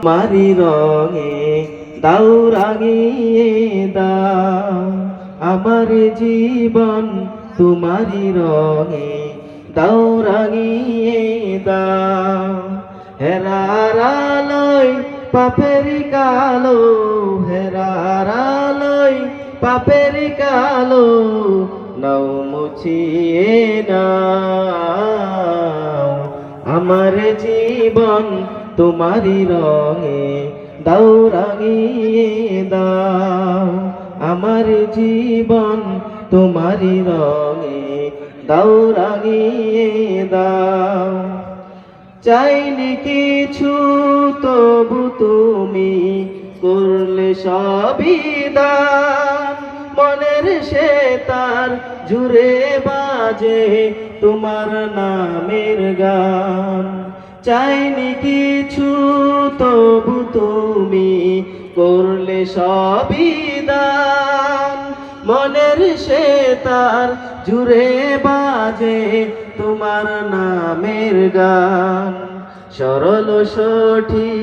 মারি রঙে দাও রাঙিয়ে দাও আমার জীবন তোমারি রঙে দাও রাঙিয়ে দাও হেরার আলোয় পাপের কালো হেরার আলোয় পাপের কালো নাও মুছিয়ে নাও আমার জীবন তোমারি রঙে দাও রাঙিয়ে দাও আমার জীবন তোমারি রঙে দাও রাঙিয়ে দাও চাইনি কিছু তবু তুমি করলে সবই দান মনের সে তার জুড়ে বাজে তোমার নামের গান চাইনি কিছু তবু তুমি করলে সবই দান মনের সে তার জুড়ে বাজে তোমার নামের গান সরল সঠিক